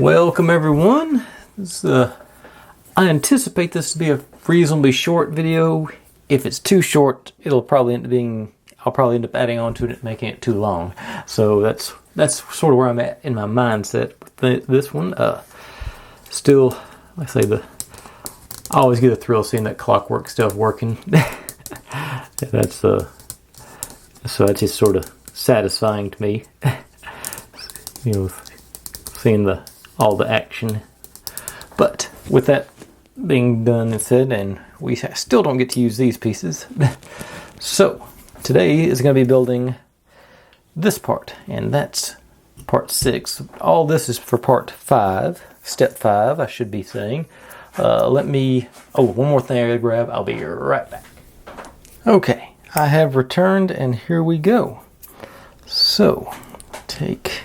Welcome everyone. I anticipate this to be a reasonably short video. If it's too short, I'll probably end up adding on to it and making it too long. So that's sort of where I'm at in my mindset with this one. Still, like I say, I always get a thrill seeing that clockwork stuff working. So that's just sort of satisfying to me. You know, seeing all the action. But with that being done and said, and we still don't get to use these pieces. So today is going to be building this part, and that's part 6. All this is for part 5, step 5, I should be saying. One more thing I gotta grab. I'll be right back. Okay, I have returned, and here we go. So, take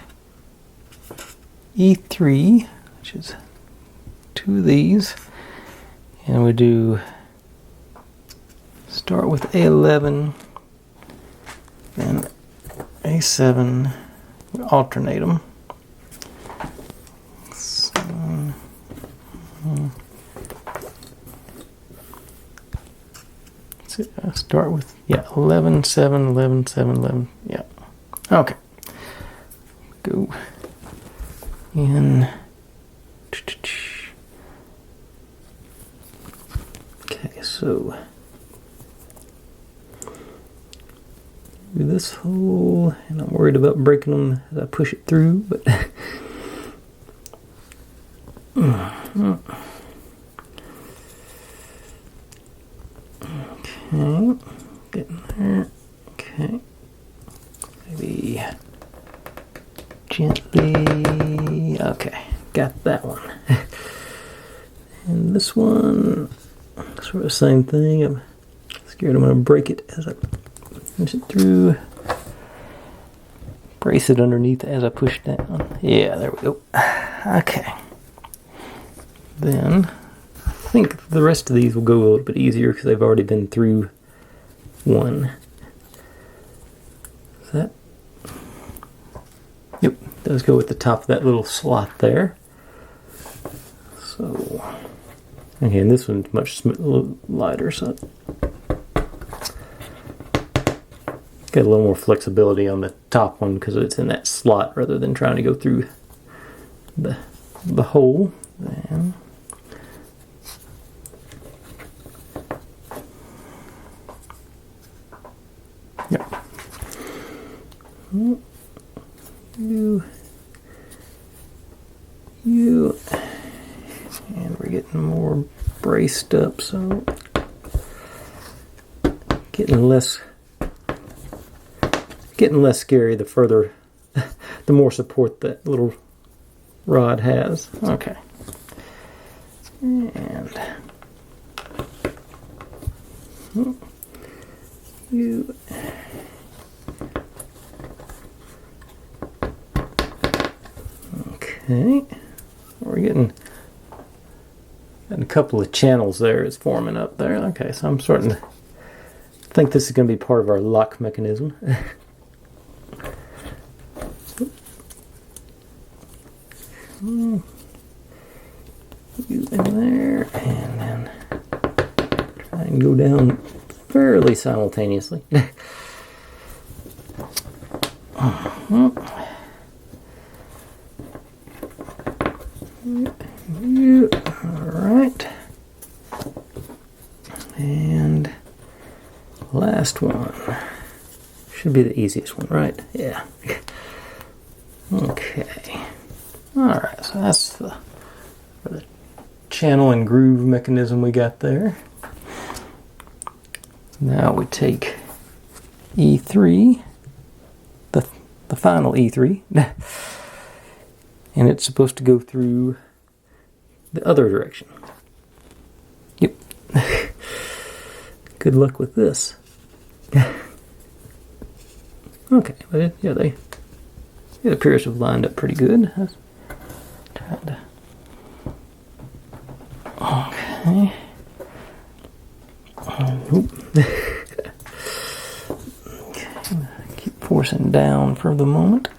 E3, which is 2 of these, and we start with A11, then A7, we alternate them. I start with 11, 7, 11, 7, 11. Yeah. Okay. Go in. Okay, so do this hole, and I'm worried about breaking them as I push it through, but okay, getting there. Okay, maybe gently. Okay, got that one. And this one, sort of the same thing. I'm scared I'm going to break it as I push it through. Brace it underneath as I push down. Yeah, there we go. Okay. Then I think the rest of these will go a little bit easier because they've already been through one. Is that? Yep, does go at the top of that little slot there. So, okay, and this one's much lighter, so got a little more flexibility on the top one because it's in that slot rather than trying to go through the hole. Then yep. You, and we're getting more braced up, so getting less scary the further, the more support that little rod has. Okay, and you. Okay, we're getting a couple of channels there is forming up there. Okay, so I'm starting to think this is going to be part of our lock mechanism. You in there, and then try and go down fairly simultaneously. Alright. And last one. Should be the easiest one, right? Yeah. Okay. Alright, so that's the channel and groove mechanism we got there. Now we take E3, the final E3, and it's supposed to go through the other direction. Yep. Good luck with this. Okay, but it appears to have lined up pretty good. Okay. Keep forcing down for the moment.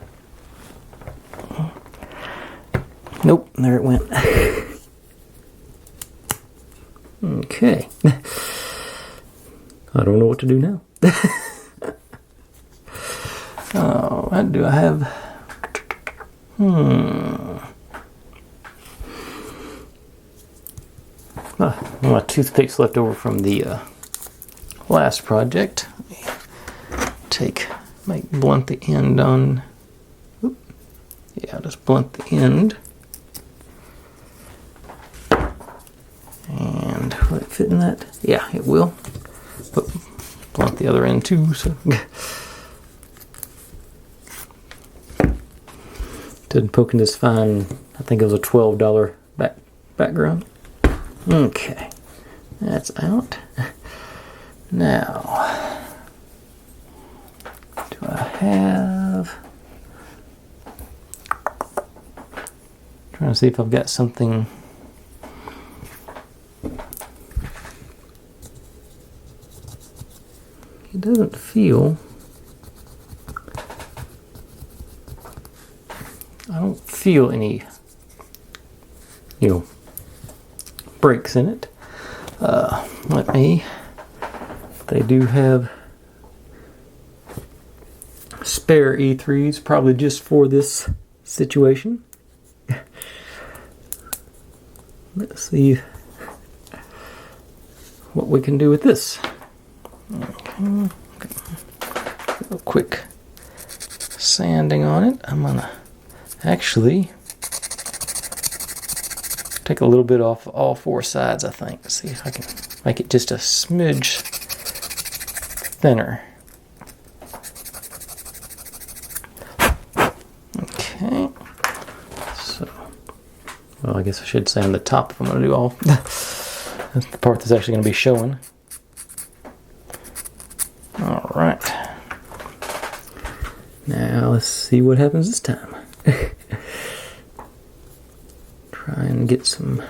Nope, there it went. Okay. I don't know what to do now. Oh, what do I have? My toothpicks left over from the last project. Might blunt the end on. Yeah, just blunt the end. And will it fit in that? Yeah, it will. But blunt the other end too. So did poking this fine. I think it was a $12 background. Okay, that's out. Now, do I have? Trying to see if I've got something. It doesn't feel. I don't feel any, breaks in it. They do have spare E3s, probably just for this situation. Let's see what we can do with this. Okay. A quick sanding on it. I'm gonna actually take a little bit off all four sides, I think. See if I can make it just a smidge thinner. Okay. So, well, I guess I should say on the top if I'm going to do all. That's the part that's actually going to be showing. All right. Now let's see what happens this time. Try and get some.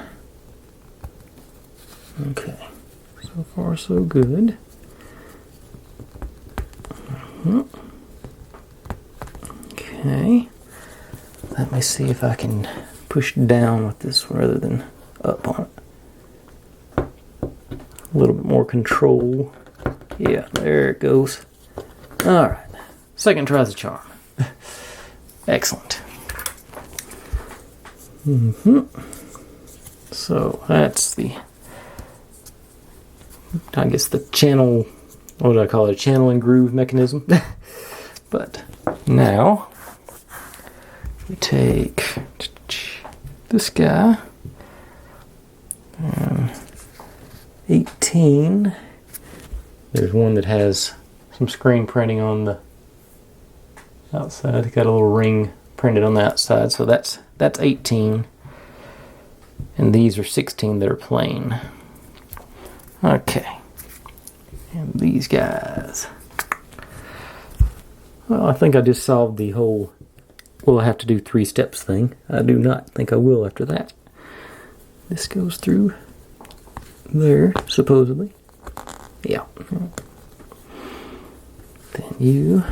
Okay, so far so good. Okay, let me see if I can push down with this rather than up on it. A little bit more control. Yeah, there it goes. All right, second try's a charm. Excellent. So that's the, I guess the channel, what do I call it, a channel and groove mechanism. But now we take this guy, 18. There's one that has some screen printing on the outside. It's got a little ring printed on the outside, so that's 18, and these are 16 that are plain. Okay, and these guys. Well, I think I just solved the whole will I have to do 3 steps thing. I do not think I will after that. This goes through there, supposedly. Yeah. Then you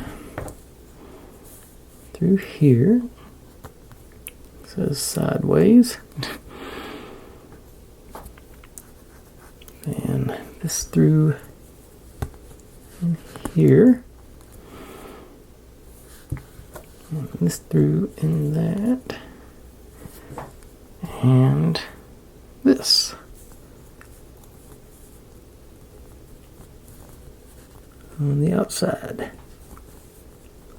through here. Says sideways. And this through in here. And this through in that. And this. On the outside,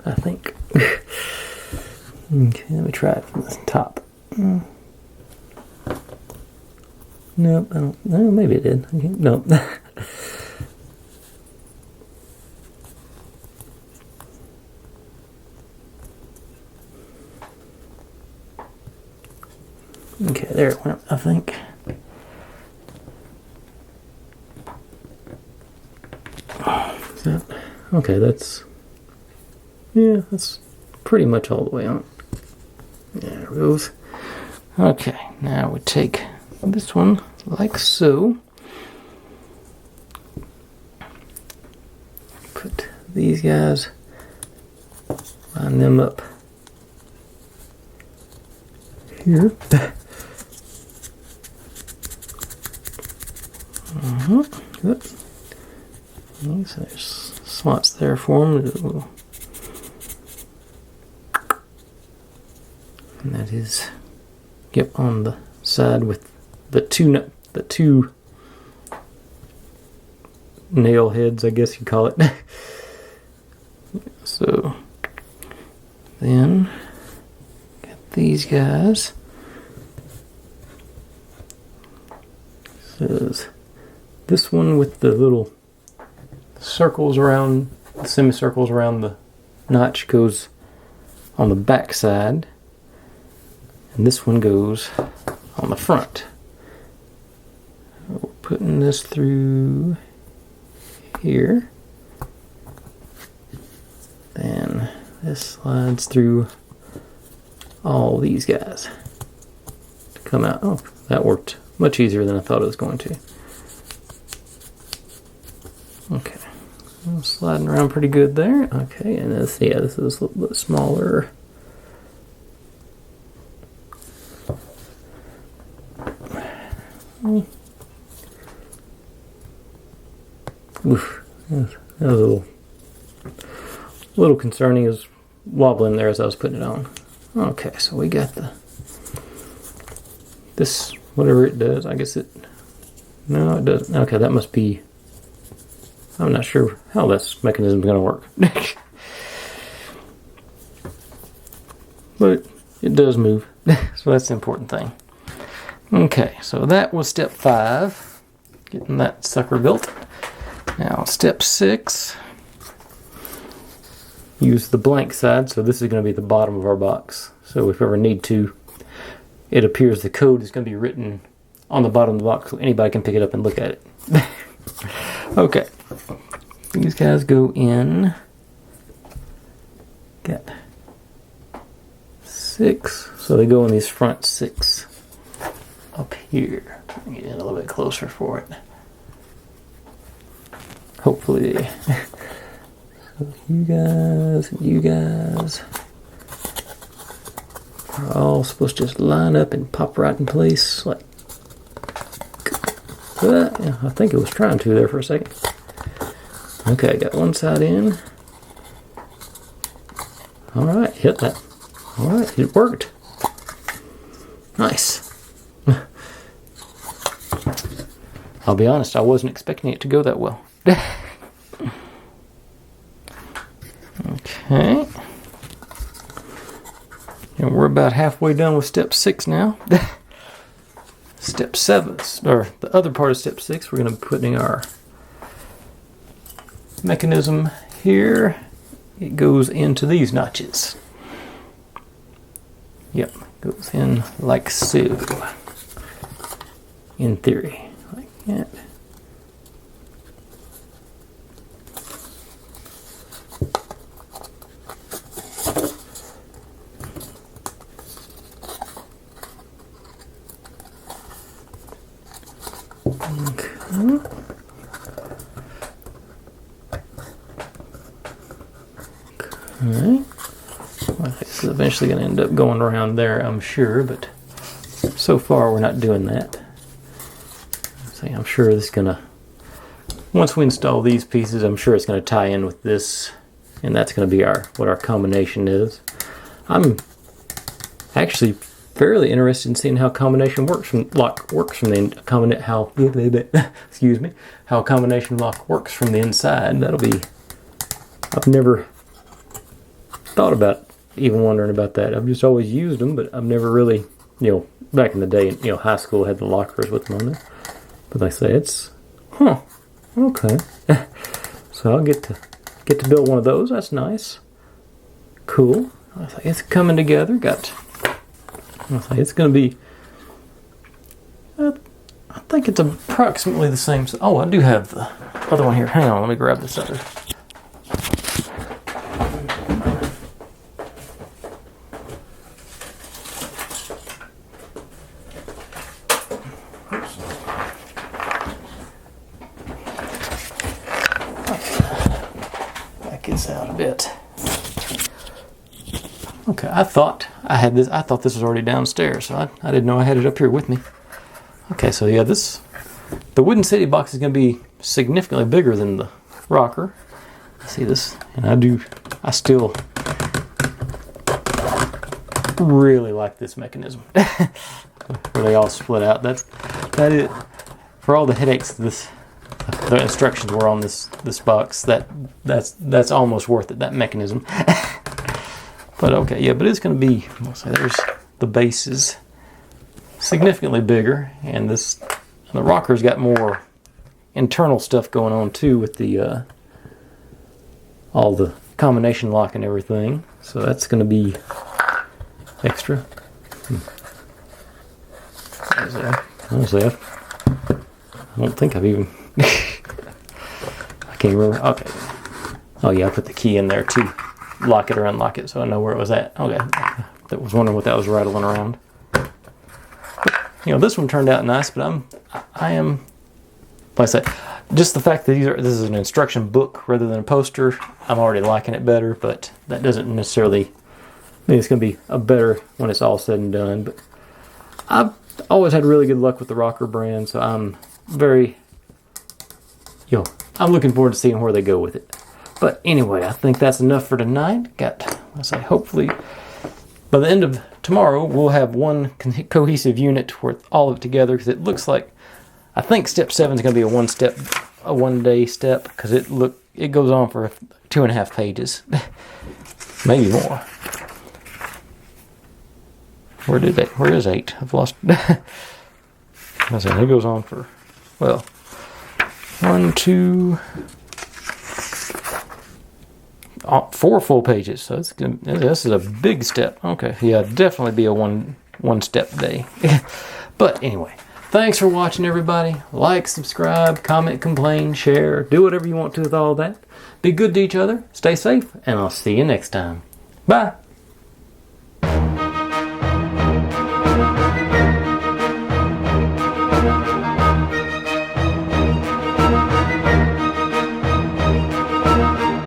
I think. Okay, let me try it from the top. Nope, I don't. No, maybe it did. Okay, nope. Okay, there it went, I think. Okay, that's, yeah, that's pretty much all the way on. There it goes. Okay, now we take this one like so. Put these guys, line them up here. Good. So there's slots there for them. And that is, yep, on the side with the two nail heads, I guess you call it. So then got these guys. Says this one with the little circles around, the semicircles around the notch goes on the back side, and this one goes on the front. We're putting this through here. Then this slides through all these guys to come out. Oh, that worked much easier than I thought it was going to. Okay, sliding around pretty good there. Okay, and this, yeah, this is a little bit smaller. Oof, that was a little concerning. It was wobbling there as I was putting it on. Okay, so we got this, whatever it does. I guess no, it doesn't. Okay, that must be, I'm not sure how this mechanism is going to work. But it does move, so that's the important thing. Okay, so that was step 5, getting that sucker built. Now step 6, use the blank side, so this is going to be the bottom of our box. So if we ever need to, it appears the code is going to be written on the bottom of the box so anybody can pick it up and look at it. Okay, these guys go in. Got 6, so they go in these front 6 up here. Get in a little bit closer for it. Hopefully, so you guys are all supposed to just line up and pop right in place, like. Yeah, I think it was trying to there for a second. Okay, got one side in. All right, hit that. All right, it worked. Nice. I'll be honest, I wasn't expecting it to go that well. Okay. And we're about halfway done with step 6 now. Step 7, or the other part of step 6, we're going to be putting our mechanism here. It goes into these notches. Yep, goes in like so. In theory, like that. Alright. Well, it's eventually going to end up going around there, I'm sure, but so far we're not doing that. So I'm sure this is going to, once we install these pieces, I'm sure it's going to tie in with this, and that's going to be what our combination is. I'm actually fairly interested in seeing how combination lock works from the excuse me, how combination lock works from the inside. That'll be, I've never thought about even wondering about that. I've just always used them, but I've never really, back in the day, high school had the lockers with them on there. But like I say, it's, okay. So I'll get to build one of those. That's nice. Cool. I think it's coming together. It's going to be, I think it's approximately the same. Oh, I do have the other one here. Hang on, let me grab this other. Back this out a bit. Okay, I thought I had this. I thought this was already downstairs, so I didn't know I had it up here with me. Okay, so yeah, the Wooden City box is going to be significantly bigger than the ROKR. See this, and I still really like this mechanism where they all split out. That is, for all the headaches the instructions were on this box. That's almost worth it. That mechanism. But okay, yeah, but it's going to be. There's the base is significantly bigger, and the ROKR's got more internal stuff going on too with the all the combination lock and everything. So that's going to be extra. There's that. I don't think I've even. I can't remember. Okay. Oh yeah, I put the key in there too. Lock it or unlock it, so I know where it was at. Okay. I was wondering what that was rattling around. This one turned out nice, but I am, like I said, just the fact that this is an instruction book rather than a poster, I'm already liking it better, but that doesn't necessarily mean it's going to be a better when it's all said and done. But I've always had really good luck with the ROKR brand, so I'm I'm looking forward to seeing where they go with it. But anyway, I think that's enough for tonight. Hopefully by the end of tomorrow, we'll have one cohesive unit with all of it together, because it looks like, I think step 7 is going to be a one-day step, because it goes on for 2.5 pages, maybe more. Where is 8? I've lost. It goes on for 1, 2. 4 full pages, so this is a big step. Okay, yeah, definitely be a one step day. But anyway, thanks for watching, everybody. Like, subscribe, comment, complain, share, do whatever you want to with all that. Be good to each other, stay safe, and I'll see you next time. Bye.